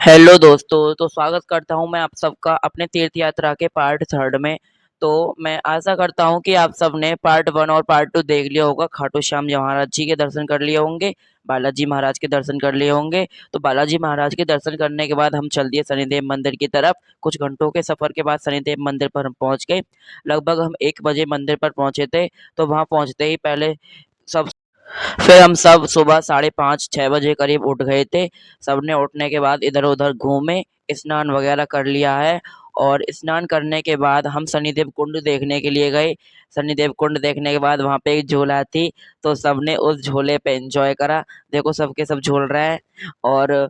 Hello दोस्तों, तो स्वागत करता हूँ मैं आप सबका अपने तीर्थ यात्रा के पार्ट 3 में। तो मैं आशा करता हूँ कि आप सब ने पार्ट 1 और पार्ट 2 देख लिया होगा। खाटू श्याम जी महाराज जी के दर्शन कर लिए होंगे, बालाजी महाराज के दर्शन कर लिए होंगे। तो बालाजी महाराज के दर्शन करने के बाद हम चल दिए शनिदेव मंदिर की तरफ। कुछ घंटों के सफ़र के बाद शनिदेव मंदिर पर हम पहुँच गए। लगभग हम 1 बजे मंदिर पर पहुँचे थे। तो वहाँ पहुँचते ही पहले सब फिर हम सब सुबह 5:30-6 बजे करीब उठ गए थे। सबने उठने के बाद इधर-उधर घूमे, स्नान वगैरह कर लिया है और स्नान करने के बाद हम शनिदेव कुंड देखने के लिए गए। शनिदेव कुंड देखने के बाद वहाँ पे एक झूला थी, तो सबने उस झूले पे एन्जॉय करा। देखो सब के सब झूल रहे हैं और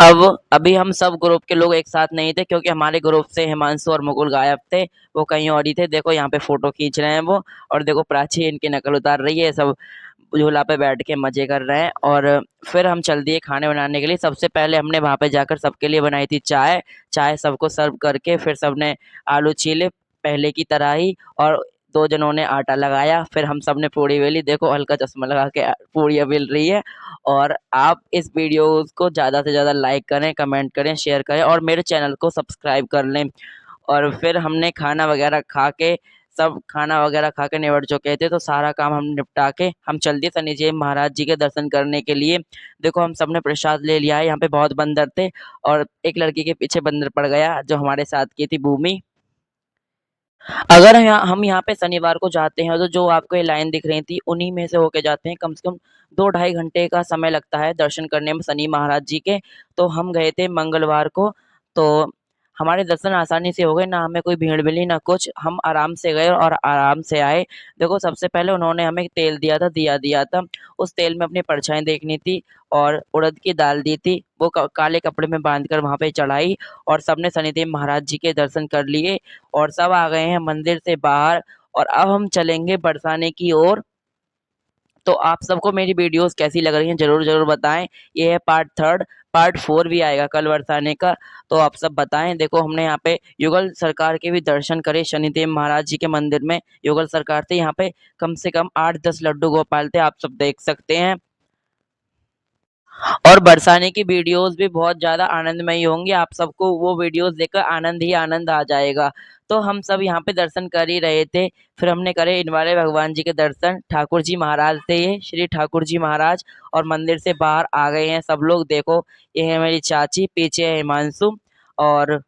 अब अभी हम सब ग्रुप के लोग एक साथ नहीं थे क्योंकि हमारे ग्रुप से हिमांशु और मुकुल गायब थे। वो कहीं और ही थे। देखो यहाँ पे फ़ोटो खींच रहे हैं वो और देखो प्राची इनकी नकल उतार रही है। सब झूला पे बैठ के मज़े कर रहे हैं और फिर हम चल दिए खाने बनाने के लिए। सबसे पहले हमने वहाँ पे जाकर सबके लिए बनाई थी चाय। चाय सबको सर्व करके फिर सबने आलू छीले पहले की तरह ही और 2 जनों ने आटा लगाया। फिर हम सब ने पूड़ी बेली। देखो हल्का चश्मा लगा के पूड़ियाँ बेल रही है। और आप इस वीडियोज़ को ज़्यादा से ज़्यादा लाइक करें, कमेंट करें, शेयर करें और मेरे चैनल को सब्सक्राइब कर लें। और फिर हमने खाना वगैरह खा के सब खाना वगैरह खा के निबट चुके थे, तो सारा काम हम निपटा के हम चल दिए शनिदेव महाराज जी के दर्शन करने के लिए। देखो हम सबने प्रसाद ले लिया है। यहाँ पे बहुत बंदर थे और एक लड़की के पीछे बंदर पड़ गया जो हमारे साथ की थी भूमि। अगर हम यहाँ पे शनिवार को जाते हैं तो जो आपको ये लाइन दिख रही थी उन्हीं में से होके जाते हैं। कम से कम 2 ढाई घंटे का समय लगता है दर्शन करने में शनि महाराज जी के। तो हम गए थे मंगलवार को, तो हमारे दर्शन आसानी से हो गए, ना हमें कोई भीड़ मिली ना कुछ। हम आराम से गए और आराम से आए। देखो सबसे पहले उन्होंने हमें तेल दिया था, दिया दिया था। उस तेल में अपनी परछाई देखनी थी और उड़द की दाल दी थी। वो काले कपड़े में बांध कर वहाँ पे चढ़ाई और सबने शनिदेव महाराज जी के दर्शन कर लिए और सब आ गए हैं मंदिर से बाहर। और अब हम चलेंगे बरसाने की ओर। तो आप सबको मेरी वीडियोस कैसी लग रही हैं ज़रूर ज़रूर बताएं। ये है पार्ट 3, पार्ट 4 भी आएगा कल बरसाने का। तो आप सब बताएं। देखो हमने यहाँ पे युगल सरकार के भी दर्शन करे शनिदेव महाराज जी के मंदिर में। युगल सरकार थे यहाँ पे, कम से कम 8-10 लड्डू गोपाल थे, आप सब देख सकते हैं। और बरसाने की वीडियोस भी बहुत ज़्यादा आनंदमयी होंगी। आप सबको वो वीडियोस देखकर आनंद ही आनंद आ जाएगा। तो हम सब यहाँ पे दर्शन कर ही रहे थे। फिर हमने करे इन वाले भगवान जी के दर्शन। ठाकुर जी महाराज थे ये, श्री ठाकुर जी महाराज। और मंदिर से बाहर आ गए हैं सब लोग। देखो ये है मेरी चाची, पीछे है हिमांशु। और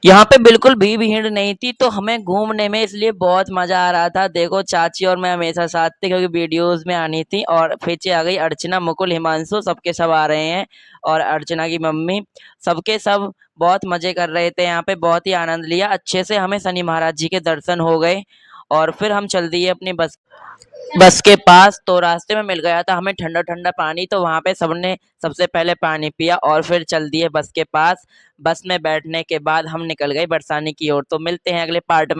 यहाँ पे बिल्कुल भी भीड़ नहीं थी, तो हमें घूमने में इसलिए बहुत मज़ा आ रहा था। देखो चाची और मैं हमेशा साथ थे क्योंकि वीडियोज़ में आनी थी। और पीछे आ गई अर्चना, मुकुल, हिमांशु, सबके सब आ रहे हैं और अर्चना की मम्मी। सबके सब बहुत मज़े कर रहे थे यहाँ पे, बहुत ही आनंद लिया। अच्छे से हमें शनि महाराज जी के दर्शन हो गए और फिर हम चल दिए अपनी बस के पास। तो रास्ते में मिल गया था हमें ठंडा ठंडा पानी, तो वहाँ पे सबने सबसे पहले पानी पिया और फिर चल दिए बस के पास। बस में बैठने के बाद हम निकल गए बरसाने की ओर। तो मिलते हैं अगले पार्ट में।